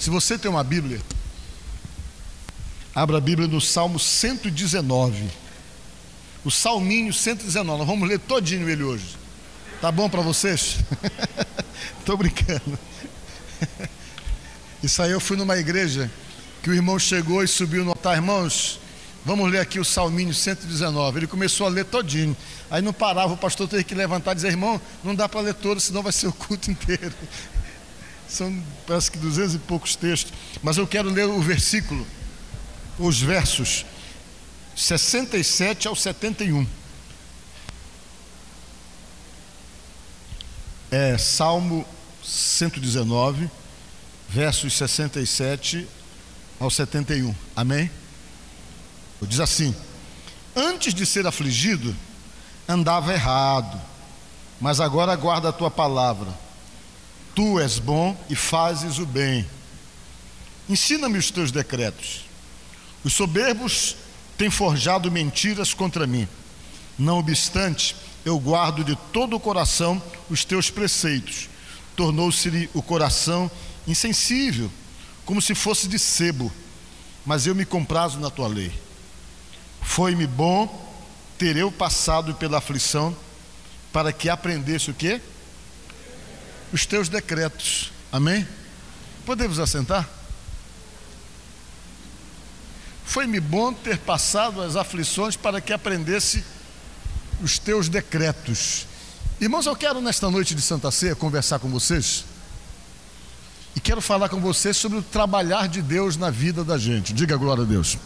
Se você tem uma Bíblia, abra a Bíblia no Salmo 119. O Salminho 119. Nós vamos ler todinho ele hoje. Tá bom para vocês? Estou brincando. Isso aí, eu fui numa igreja que o irmão chegou e subiu no altar. Irmãos, vamos ler aqui o Salminho 119. Ele começou a ler todinho. Aí não parava, o pastor teve que levantar e dizer: irmão, não dá para ler todo, senão vai ser o culto inteiro. São, parece que 200 e poucos textos. Mas eu quero ler o versículo, os versos 67 ao 71. É Salmo 119, versos 67 ao 71. Amém? Diz assim: antes de ser afligido, andava errado, mas agora guarda a tua palavra. Tu és bom e fazes o bem. Ensina-me os teus decretos. Os soberbos têm forjado mentiras contra mim. Não obstante, eu guardo de todo o coração os teus preceitos. Tornou-se-lhe o coração insensível, como se fosse de sebo, mas eu me comprazo na tua lei. Foi-me bom ter eu passado pela aflição, para que aprendesse o quê? Os teus decretos. Amém? Podemos assentar? Foi-me bom ter passado as aflições, para que aprendesse os teus decretos. Irmãos, eu quero nesta noite de Santa Ceia conversar com vocês, e quero falar com vocês sobre o trabalhar de Deus na vida da gente. Diga glória a Deus.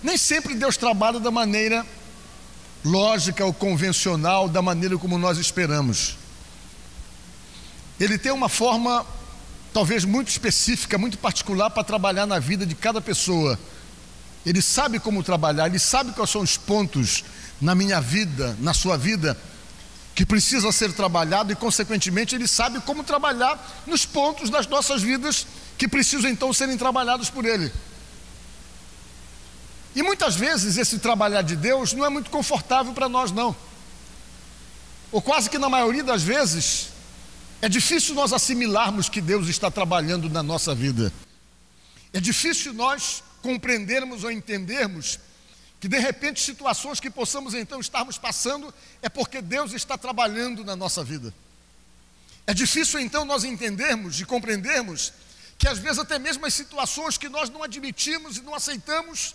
Nem sempre Deus trabalha da maneira lógica ou convencional, da maneira como nós esperamos. Ele tem uma forma talvez muito específica, muito particular para trabalhar na vida de cada pessoa. Ele sabe como trabalhar, ele sabe quais são os pontos na minha vida, na sua vida, que precisa ser trabalhado, e consequentemente ele sabe como trabalhar nos pontos das nossas vidas que precisam então serem trabalhados por ele. E muitas vezes esse trabalhar de Deus não é muito confortável para nós, não. Ou quase que na maioria das vezes é difícil nós assimilarmos que Deus está trabalhando na nossa vida. É difícil nós compreendermos ou entendermos que de repente situações que possamos então estarmos passando é porque Deus está trabalhando na nossa vida. É difícil então nós entendermos e compreendermos que às vezes até mesmo as situações que nós não admitimos e não aceitamos,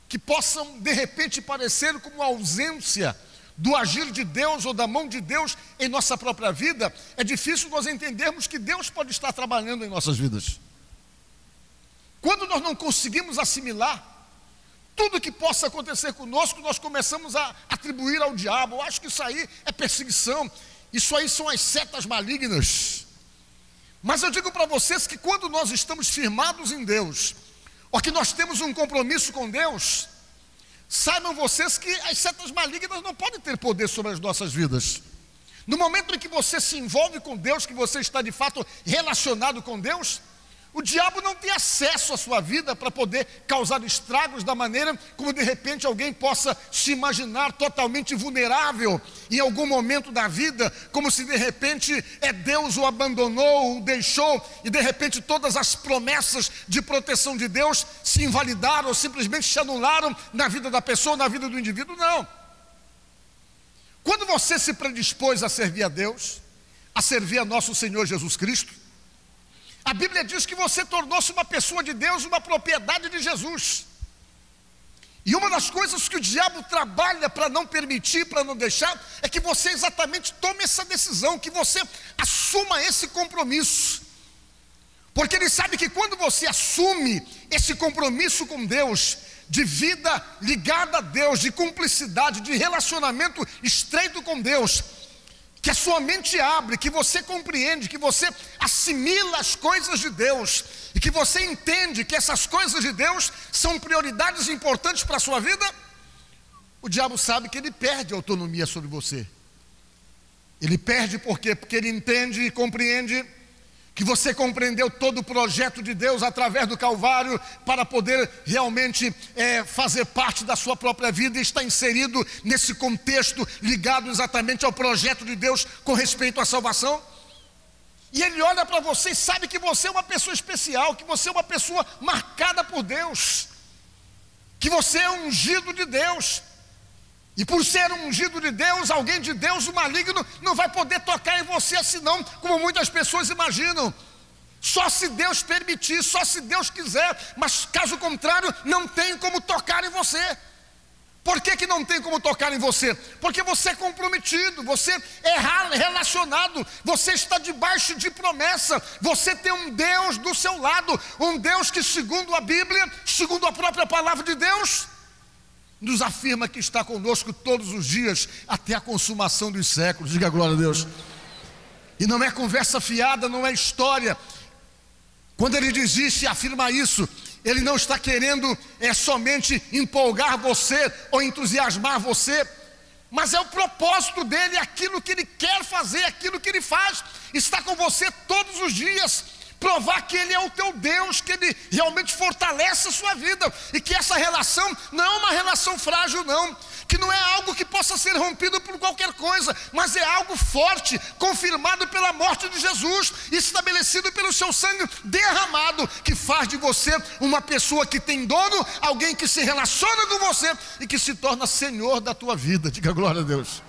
que possam de repente parecer como a ausência do agir de Deus ou da mão de Deus em nossa própria vida, é difícil nós entendermos que Deus pode estar trabalhando em nossas vidas. Quando nós não conseguimos assimilar tudo que possa acontecer conosco, nós começamos a atribuir ao diabo. Eu acho que isso aí é perseguição, isso aí são as setas malignas. Mas eu digo para vocês que quando nós estamos firmados em Deus, ou que nós temos um compromisso com Deus, saibam vocês que as setas malignas não podem ter poder sobre as nossas vidas. No momento em que você se envolve com Deus, que você está de fato relacionado com Deus, o diabo não tem acesso à sua vida para poder causar estragos da maneira como de repente alguém possa se imaginar totalmente vulnerável em algum momento da vida, como se de repente Deus o abandonou, o deixou, e de repente todas as promessas de proteção de Deus se invalidaram ou simplesmente se anularam na vida da pessoa, na vida do indivíduo. Não. Quando você se predispôs a servir a Deus, a servir a nosso Senhor Jesus Cristo, a Bíblia diz que você tornou-se uma pessoa de Deus, uma propriedade de Jesus. E uma das coisas que o diabo trabalha para não permitir, para não deixar, é que você exatamente tome essa decisão, que você assuma esse compromisso. Porque ele sabe que quando você assume esse compromisso com Deus, de vida ligada a Deus, de cumplicidade, de relacionamento estreito com Deus, que a sua mente abre, que você compreende, que você assimila as coisas de Deus, e que você entende que essas coisas de Deus são prioridades importantes para a sua vida, o diabo sabe que ele perde autonomia sobre você. Ele perde por quê? Porque ele entende e compreende que você compreendeu todo o projeto de Deus através do Calvário para poder realmente fazer parte da sua própria vida e estar inserido nesse contexto ligado exatamente ao projeto de Deus com respeito à salvação. E Ele olha para você e sabe que você é uma pessoa especial, que você é uma pessoa marcada por Deus, que você é um ungido de Deus. E por ser um ungido de Deus, alguém de Deus, o maligno não vai poder tocar em você assim não, como muitas pessoas imaginam. Só se Deus permitir, só se Deus quiser, mas caso contrário, não tem como tocar em você. Por que não tem como tocar em você? Porque você é comprometido, você é relacionado, você está debaixo de promessa, você tem um Deus do seu lado, um Deus que, segundo a Bíblia, segundo a própria palavra de Deus, nos afirma que está conosco todos os dias, até a consumação dos séculos. Diga glória a Deus. E não é conversa fiada, não é história. Quando Ele diz isso e afirma isso, Ele não está querendo somente empolgar você ou entusiasmar você, mas é o propósito dEle, aquilo que Ele quer fazer, aquilo que Ele faz, está com você todos os dias, provar que Ele é o teu Deus, que Ele realmente fortalece a sua vida, e que essa relação não é uma relação frágil não, que não é algo que possa ser rompido por qualquer coisa, mas é algo forte, confirmado pela morte de Jesus, estabelecido pelo seu sangue derramado, que faz de você uma pessoa que tem dono, alguém que se relaciona com você e que se torna senhor da tua vida. Diga glória a Deus.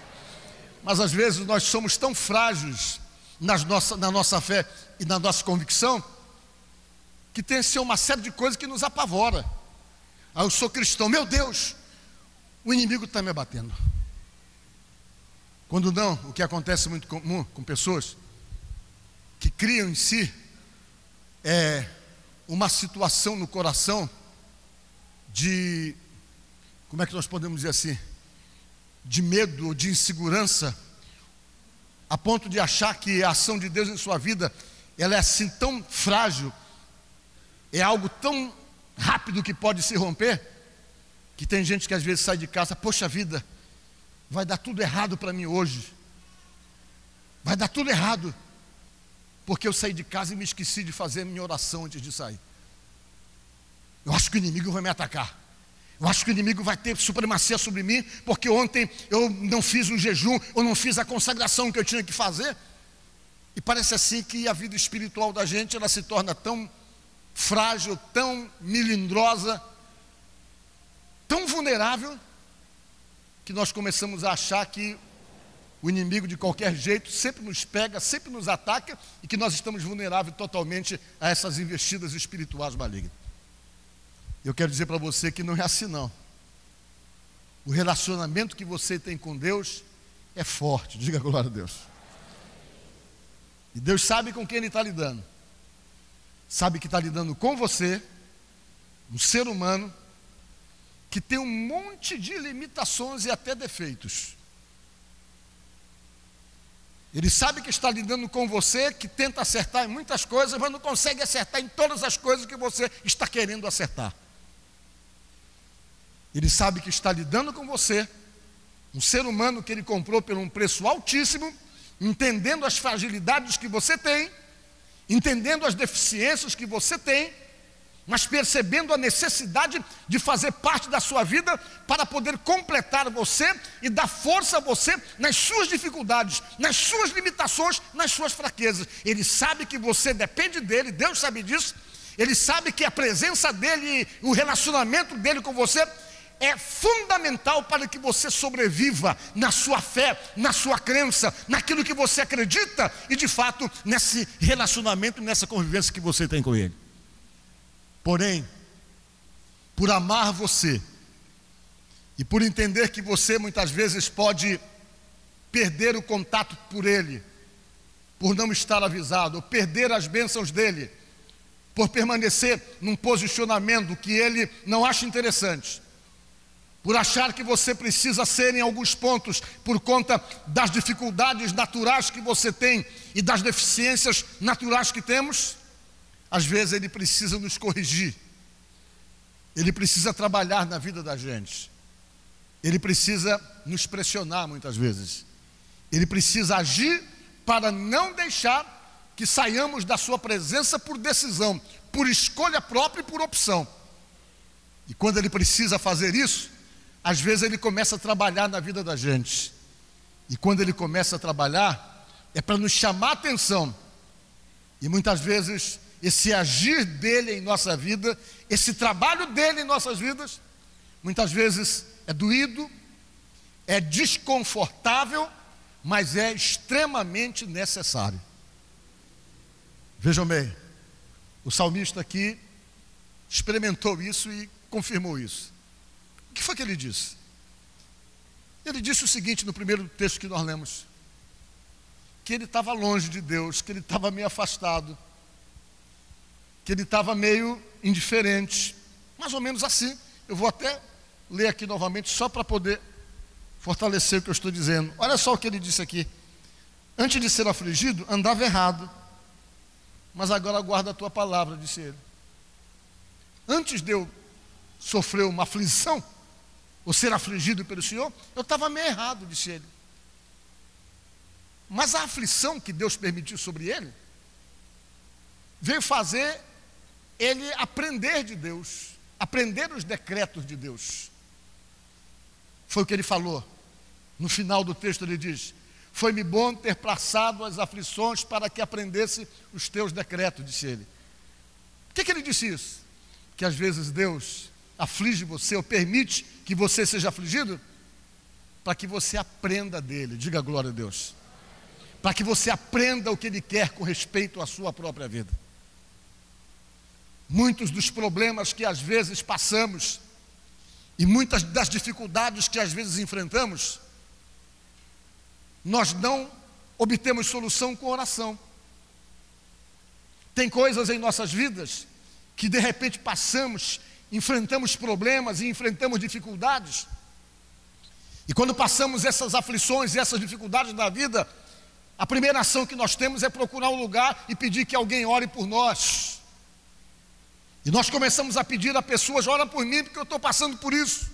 Mas às vezes nós somos tão frágeis na nossa fé e na nossa convicção, que tem assim uma série de coisas que nos apavora. Eu sou cristão, meu Deus, o inimigo está me abatendo. Quando não, o que acontece muito comum com pessoas que criam em si uma situação no coração de, como é que nós podemos dizer assim, de medo, de insegurança, a ponto de achar que a ação de Deus em sua vida, ela é assim tão frágil, é algo tão rápido que pode se romper, que tem gente que às vezes sai de casa, poxa vida, vai dar tudo errado para mim hoje, vai dar tudo errado, porque eu saí de casa e me esqueci de fazer a minha oração antes de sair. Eu acho que o inimigo vai me atacar, eu acho que o inimigo vai ter supremacia sobre mim, porque ontem eu não fiz o jejum, eu não fiz a consagração que eu tinha que fazer. E parece assim que a vida espiritual da gente, ela se torna tão frágil, tão melindrosa, tão vulnerável, que nós começamos a achar que o inimigo de qualquer jeito sempre nos pega, sempre nos ataca, e que nós estamos vulneráveis totalmente a essas investidas espirituais malignas. Eu quero dizer para você que não é assim não. O relacionamento que você tem com Deus é forte, diga glória a Deus. E Deus sabe com quem Ele está lidando. Sabe que está lidando com você, um ser humano, que tem um monte de limitações e até defeitos. Ele sabe que está lidando com você, que tenta acertar em muitas coisas, mas não consegue acertar em todas as coisas que você está querendo acertar. Ele sabe que está lidando com você, um ser humano que Ele comprou por um preço altíssimo, entendendo as fragilidades que você tem, entendendo as deficiências que você tem, mas percebendo a necessidade de fazer parte da sua vida para poder completar você e dar força a você nas suas dificuldades, nas suas limitações, nas suas fraquezas. Ele sabe que você depende dele, Deus sabe disso. Ele sabe que a presença dele, o relacionamento dele com você é fundamental para que você sobreviva na sua fé, na sua crença, naquilo que você acredita e de fato nesse relacionamento, nessa convivência que você tem com ele. Porém, por amar você e por entender que você muitas vezes pode perder o contato por ele, por não estar avisado, ou perder as bênçãos dele, por permanecer num posicionamento que ele não acha interessante, por achar que você precisa ser em alguns pontos por conta das dificuldades naturais que você tem e das deficiências naturais que temos, às vezes ele precisa nos corrigir, ele precisa trabalhar na vida da gente, ele precisa nos pressionar muitas vezes, ele precisa agir para não deixar que saiamos da sua presença por decisão, por escolha própria e por opção. E quando ele precisa fazer isso, às vezes ele começa a trabalhar na vida da gente. E quando ele começa a trabalhar, é para nos chamar a atenção E muitas vezes esse agir dele em nossa vida, esse trabalho dele em nossas vidas, muitas vezes é doído, é desconfortável, mas é extremamente necessário. Vejam bem, o salmista aqui experimentou isso e confirmou isso. O que foi que ele disse? Ele disse o seguinte no primeiro texto que nós lemos: que ele estava longe de Deus, que ele estava meio afastado, que ele estava meio indiferente, mais ou menos assim. Eu vou até ler aqui novamente só para poder fortalecer o que eu estou dizendo. Olha só o que ele disse aqui: antes de ser afligido, andava errado, mas agora guarda a tua palavra, disse ele. Antes de eu sofrer uma aflição, ou ser afligido pelo Senhor, eu estava meio errado, disse ele. Mas a aflição que Deus permitiu sobre ele, veio fazer ele aprender de Deus, aprender os decretos de Deus. Foi o que ele falou. No final do texto ele diz: foi-me bom ter passado as aflições para que aprendesse os teus decretos, disse ele. Por que ele disse isso? Que às vezes Deus aflige você, ou permite que você seja afligido, para que você aprenda dele. Diga glória a Deus. Para que você aprenda o que ele quer com respeito à sua própria vida. Muitos dos problemas que às vezes passamos, e muitas das dificuldades que às vezes enfrentamos, nós não obtemos solução com oração. Tem coisas em nossas vidas que de repente passamos, enfrentamos problemas e enfrentamos dificuldades, e quando passamos essas aflições e essas dificuldades da vida, a primeira ação que nós temos é procurar um lugar e pedir que alguém ore por nós. E nós começamos a pedir a pessoas: ora por mim porque eu estou passando por isso.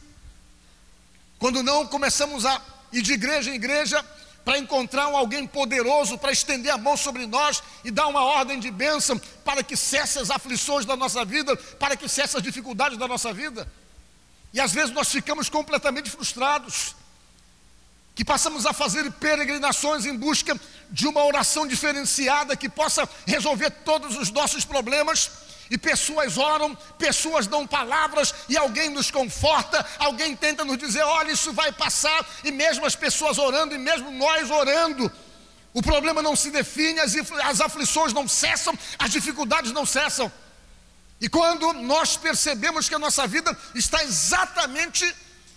Quando não, começamos a ir de igreja em igreja para encontrar alguém poderoso para estender a mão sobre nós e dar uma ordem de bênção para que cesse as aflições da nossa vida, para que cesse as dificuldades da nossa vida. E às vezes nós ficamos completamente frustrados, que passamos a fazer peregrinações em busca de uma oração diferenciada que possa resolver todos os nossos problemas. E pessoas oram, pessoas dão palavras, e alguém nos conforta, alguém tenta nos dizer: olha, isso vai passar. E mesmo as pessoas orando, e mesmo nós orando, o problema não se define, as aflições não cessam, as dificuldades não cessam. E quando nós percebemos que a nossa vida está exatamente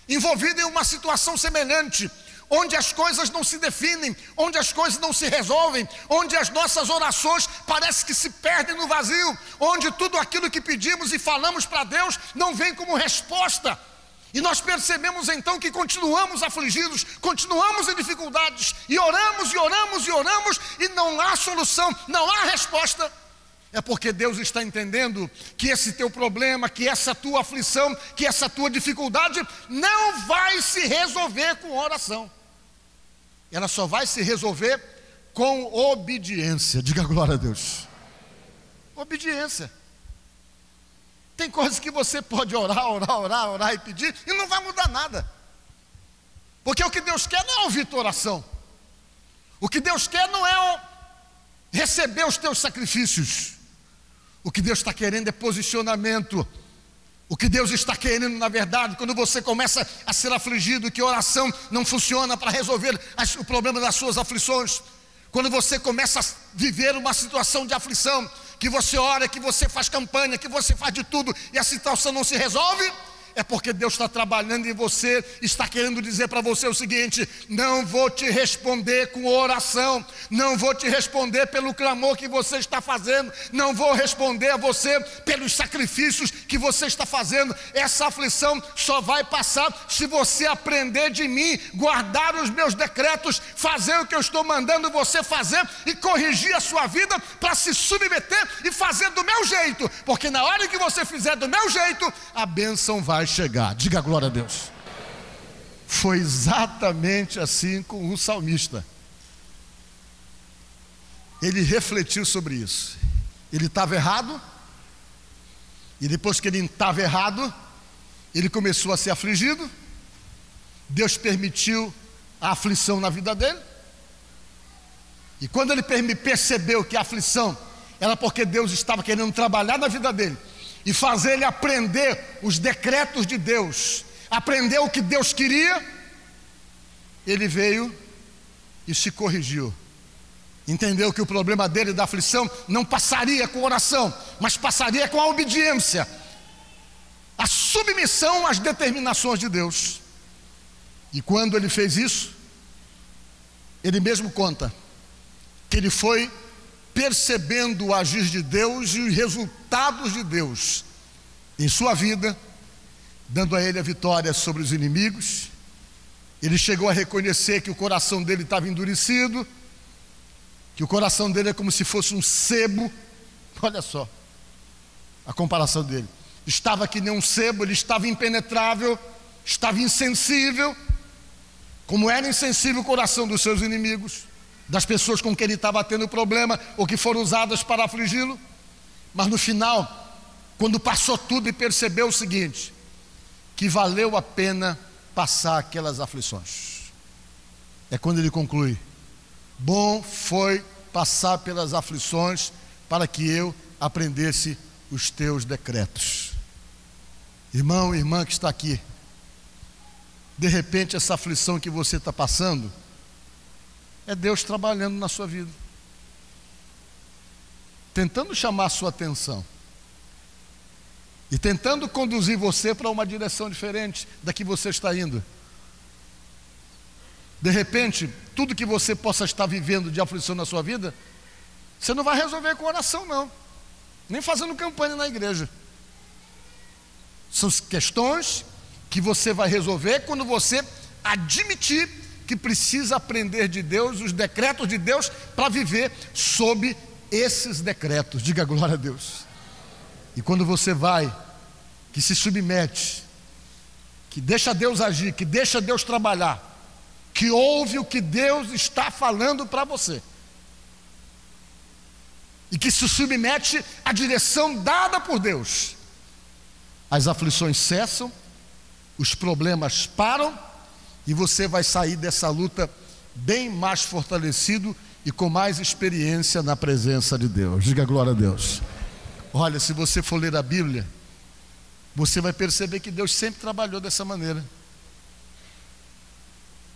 envolvida em uma situação semelhante, onde as coisas não se definem, onde as coisas não se resolvem, onde as nossas orações parecem que se perdem no vazio, onde tudo aquilo que pedimos e falamos para Deus não vem como resposta, e nós percebemos então que continuamos afligidos, continuamos em dificuldades, e oramos, e oramos, e oramos, e não há solução, não há resposta. É porque Deus está entendendo que esse teu problema, que essa tua aflição, que essa tua dificuldade não vai se resolver com oração. Ela só vai se resolver com obediência. Diga glória a Deus. Obediência. Tem coisas que você pode orar e pedir, e não vai mudar nada. Porque o que Deus quer não é ouvir tua oração. O que Deus quer não é receber os teus sacrifícios. O que Deus está querendo é posicionamento. O que Deus está querendo, na verdade, quando você começa a ser afligido, que a oração não funciona para resolver o problema das suas aflições, quando você começa a viver uma situação de aflição, que você ora, que você faz campanha, que você faz de tudo, e a situação não se resolve, é porque Deus está trabalhando em você, está querendo dizer para você o seguinte: não vou te responder com oração, não vou te responder pelo clamor que você está fazendo, não vou responder a você pelos sacrifícios que você está fazendo. Essa aflição só vai passar se você aprender de mim, guardar os meus decretos, fazer o que eu estou mandando você fazer e corrigir a sua vida para se submeter e fazer do meu jeito, porque na hora que você fizer do meu jeito, a bênção vai chegar. Diga glória a Deus. Foi exatamente assim com o salmista. Ele refletiu sobre isso. Ele estava errado, e depois que ele estava errado, ele começou a ser afligido. Deus permitiu a aflição na vida dele, e quando ele percebeu que a aflição era porque Deus estava querendo trabalhar na vida dele e fazer ele aprender os decretos de Deus, aprender o que Deus queria. Ele veio e se corrigiu, entendeu que o problema dele da aflição não passaria com oração, mas passaria com a obediência, a submissão às determinações de Deus. E quando ele fez isso, ele mesmo conta que ele foi percebendo o agir de Deus e os resultados de Deus em sua vida, dando a ele a vitória sobre os inimigos. Ele chegou a reconhecer que o coração dele estava endurecido, que o coração dele é como se fosse um sebo. Olha só a comparação dele. Estava que nem um sebo, ele estava impenetrável, estava insensível, como era insensível o coração dos seus inimigos, das pessoas com quem ele estava tendo problema ou que foram usadas para afligi-lo. Mas no final, quando passou tudo e percebeu o seguinte, que valeu a pena passar aquelas aflições, é quando ele conclui: bom foi passar pelas aflições para que eu aprendesse os teus decretos. Irmão e irmã que está aqui, de repente essa aflição que você está passando é Deus trabalhando na sua vida, tentando chamar a sua atenção e tentando conduzir você para uma direção diferente da que você está indo. De repente, tudo que você possa estar vivendo de aflição na sua vida, você não vai resolver com oração não, nem fazendo campanha na igreja. São questões que você vai resolver quando você admitir que precisa aprender de Deus, os decretos de Deus, para viver sob esses decretos. Diga glória a Deus. E quando você vai, que se submete, que deixa Deus agir, que deixa Deus trabalhar, que ouve o que Deus está falando para você, e que se submete à direção dada por Deus, as aflições cessam, os problemas param, e você vai sair dessa luta bem mais fortalecido e com mais experiência na presença de Deus. Diga glória a Deus. Olha, se você for ler a Bíblia, você vai perceber que Deus sempre trabalhou dessa maneira.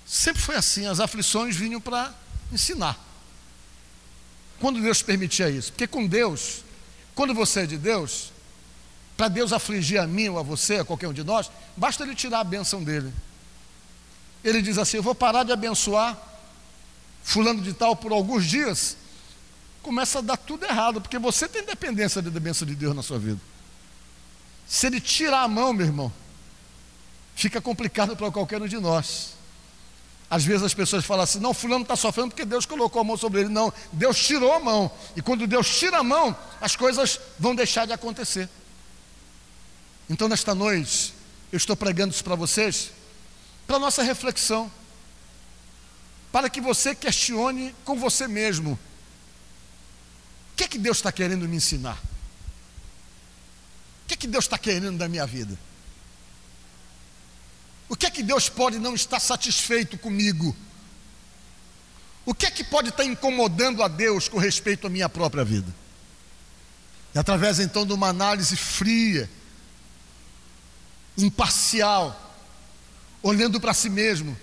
Sempre foi assim, as aflições vinham para ensinar. Quando Deus permitia isso? Porque com Deus, quando você é de Deus, para Deus afligir a mim ou a você, a qualquer um de nós, basta Ele tirar a bênção dele. Ele diz assim: eu vou parar de abençoar fulano de tal por alguns dias. Começa a dar tudo errado, porque você tem dependência da bênção de Deus na sua vida. Se Ele tirar a mão, meu irmão, fica complicado para qualquer um de nós. Às vezes as pessoas falam assim: não, fulano está sofrendo porque Deus colocou a mão sobre ele. Não, Deus tirou a mão, e quando Deus tira a mão, as coisas vão deixar de acontecer. Então nesta noite, eu estou pregando isso para vocês, para nossa reflexão, para que você questione com você mesmo: o que é que Deus está querendo me ensinar? O que é que Deus está querendo da minha vida? O que é que Deus pode não estar satisfeito comigo? O que é que pode estar incomodando a Deus com respeito à minha própria vida? E através então de uma análise fria, imparcial, olhando para si mesmo,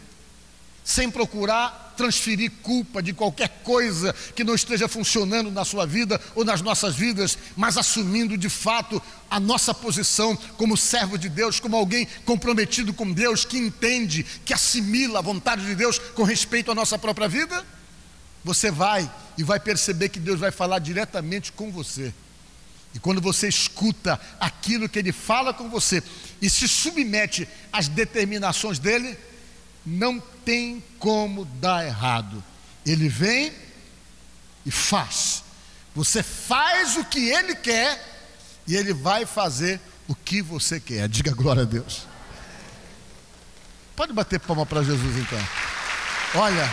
sem procurar transferir culpa de qualquer coisa que não esteja funcionando na sua vida ou nas nossas vidas, mas assumindo de fato a nossa posição como servo de Deus, como alguém comprometido com Deus, que entende, que assimila a vontade de Deus com respeito à nossa própria vida, você vai perceber que Deus vai falar diretamente com você. E quando você escuta aquilo que Ele fala com você e se submete às determinações dEle, não tem como dar errado. Ele vem e faz. Você faz o que Ele quer e Ele vai fazer o que você quer. Diga glória a Deus. Pode bater palma para Jesus então. Olha,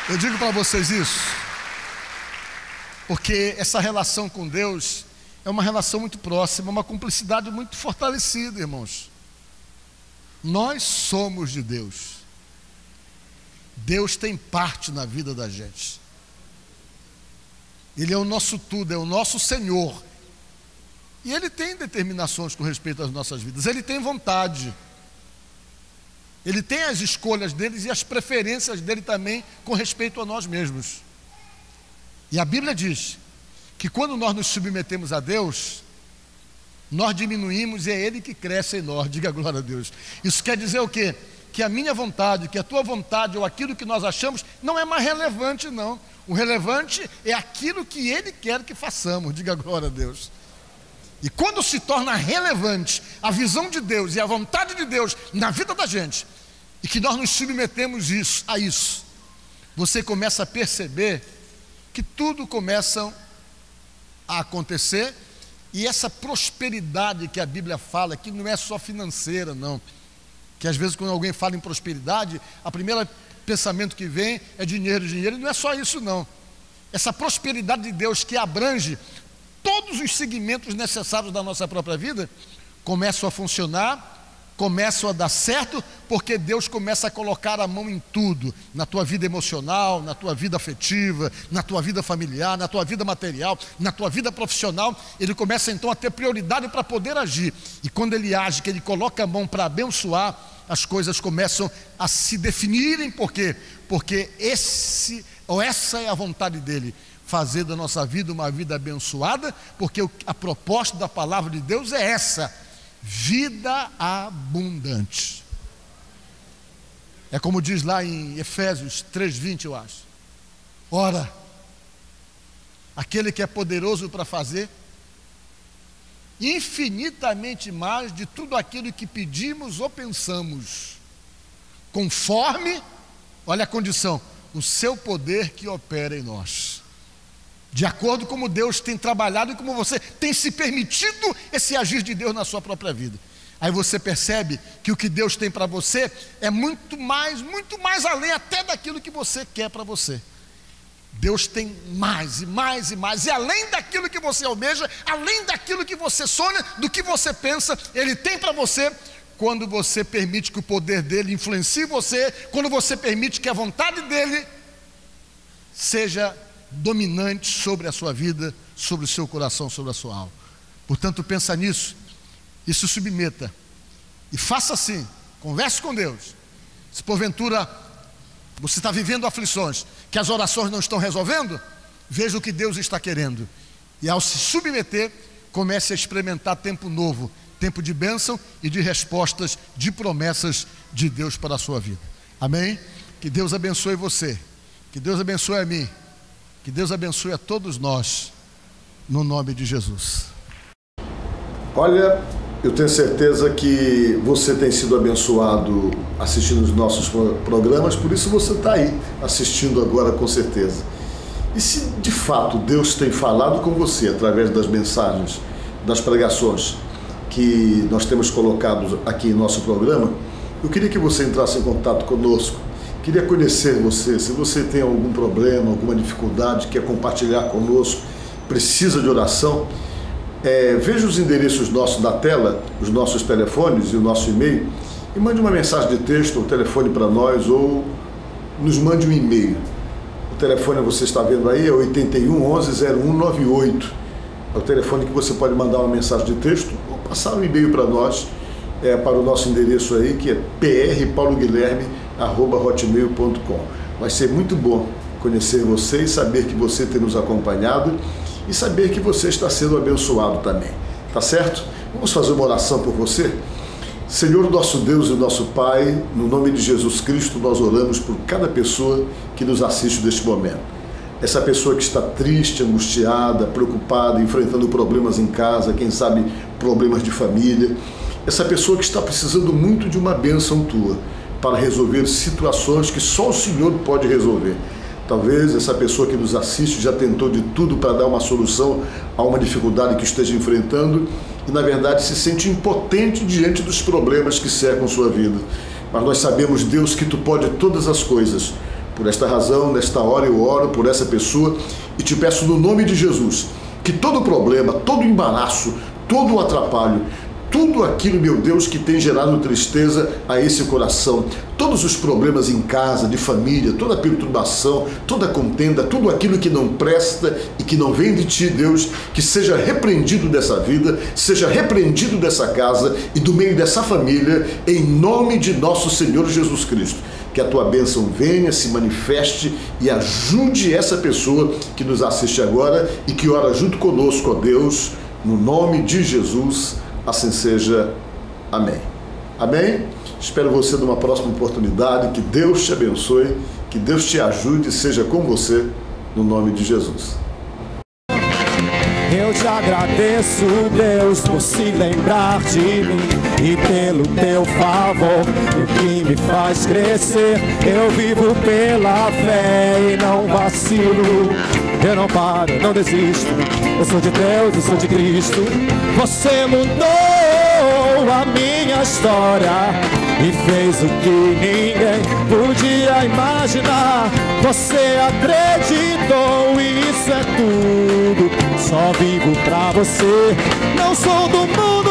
eu digo para vocês isso porque essa relação com Deus é uma relação muito próxima, uma cumplicidade muito fortalecida, irmãos. Nós somos de Deus. Deus tem parte na vida da gente. Ele é o nosso tudo, é o nosso Senhor. E Ele tem determinações com respeito às nossas vidas. Ele tem vontade. Ele tem as escolhas dele e as preferências dele também com respeito a nós mesmos. E a Bíblia diz que quando nós nos submetemos a Deus, nós diminuímos e é Ele que cresce em nós. Diga glória a Deus. Isso quer dizer o quê? Que a minha vontade, que a tua vontade ou aquilo que nós achamos não é mais relevante, não. O relevante é aquilo que Ele quer que façamos. Diga glória a Deus. E quando se torna relevante a visão de Deus e a vontade de Deus na vida da gente, e que nós nos submetemos a isso, você começa a perceber que tudo começa a acontecer, e essa prosperidade que a Bíblia fala, que não é só financeira, não. Que às vezes quando alguém fala em prosperidade, o primeiro pensamento que vem é dinheiro, dinheiro, e não é só isso não. Essa prosperidade de Deus que abrange todos os segmentos necessários da nossa própria vida, começam a funcionar, começam a dar certo, porque Deus começa a colocar a mão em tudo, na tua vida emocional, na tua vida afetiva, na tua vida familiar, na tua vida material, na tua vida profissional. Ele começa então a ter prioridade para poder agir, e quando Ele age, que Ele coloca a mão para abençoar, as coisas começam a se definirem. Por quê? Porque essa é a vontade dEle, fazer da nossa vida uma vida abençoada, porque a proposta da palavra de Deus é essa: vida abundante. É como diz lá em Efésios 3:20, eu acho. Ora, aquele que é poderoso para fazer infinitamente mais de tudo aquilo que pedimos ou pensamos, conforme, olha a condição, o seu poder que opera em nós. De acordo com como Deus tem trabalhado e como você tem se permitido esse agir de Deus na sua própria vida. Aí você percebe que o que Deus tem para você é muito mais além até daquilo que você quer para você. Deus tem mais e mais e mais, e além daquilo que você almeja, além daquilo que você sonha, do que você pensa, Ele tem para você, quando você permite que o poder dEle influencie você, quando você permite que a vontade dEle seja dominante sobre a sua vida, sobre o seu coração, sobre a sua alma. Portanto, pensa nisso e se submeta, e faça assim, converse com Deus. Se porventura você está vivendo aflições que as orações não estão resolvendo, veja o que Deus está querendo, e ao se submeter, comece a experimentar tempo novo, tempo de bênção e de respostas, de promessas de Deus para a sua vida. Amém? Que Deus abençoe você, que Deus abençoe a mim, que Deus abençoe a todos nós, no nome de Jesus. Olha, eu tenho certeza que você tem sido abençoado assistindo os nossos programas, por isso você está aí assistindo agora com certeza. E se de fato Deus tem falado com você através das mensagens, das pregações que nós temos colocado aqui em nosso programa, eu queria que você entrasse em contato conosco. Queria conhecer você. Se você tem algum problema, alguma dificuldade, quer compartilhar conosco, precisa de oração, veja os endereços nossos na tela, os nossos telefones e o nosso e-mail, e mande uma mensagem de texto ou telefone para nós, ou nos mande um e-mail. O telefone você está vendo aí é 81 11 0198. É o telefone que você pode mandar uma mensagem de texto ou passar um e-mail para nós, para o nosso endereço aí, que é prpauloguilherme@hotmail.com. Vai ser muito bom conhecer você e saber que você tem nos acompanhado e saber que você está sendo abençoado também, tá certo? Vamos fazer uma oração por você? Senhor, nosso Deus e nosso Pai, no nome de Jesus Cristo, nós oramos por cada pessoa que nos assiste neste momento. Essa pessoa que está triste, angustiada, preocupada, enfrentando problemas em casa, quem sabe problemas de família. Essa pessoa que está precisando muito de uma bênção tua para resolver situações que só o Senhor pode resolver. Talvez essa pessoa que nos assiste já tentou de tudo para dar uma solução a uma dificuldade que esteja enfrentando e, na verdade, se sente impotente diante dos problemas que cercam sua vida. Mas nós sabemos, Deus, que Tu pode todas as coisas. Por esta razão, nesta hora eu oro por essa pessoa e te peço no nome de Jesus que todo problema, todo embaraço, todo atrapalho, tudo aquilo, meu Deus, que tem gerado tristeza a esse coração. Todos os problemas em casa, de família, toda a perturbação, toda a contenda, tudo aquilo que não presta e que não vem de Ti, Deus, que seja repreendido dessa vida, seja repreendido dessa casa e do meio dessa família, em nome de nosso Senhor Jesus Cristo. Que a Tua bênção venha, se manifeste e ajude essa pessoa que nos assiste agora e que ora junto conosco, ó Deus, no nome de Jesus. Assim seja. Amém. Amém? Espero você numa próxima oportunidade. Que Deus te abençoe, que Deus te ajude e seja com você, no nome de Jesus. Eu te agradeço, Deus, por se lembrar de mim e pelo teu favor, o que me faz crescer. Eu vivo pela fé e não vacilo. Eu não paro, não desisto. Eu sou de Deus, eu sou de Cristo. Você mudou a minha história e fez o que ninguém podia imaginar. Você acreditou e isso é tudo. Só vivo pra você. Não sou do mundo.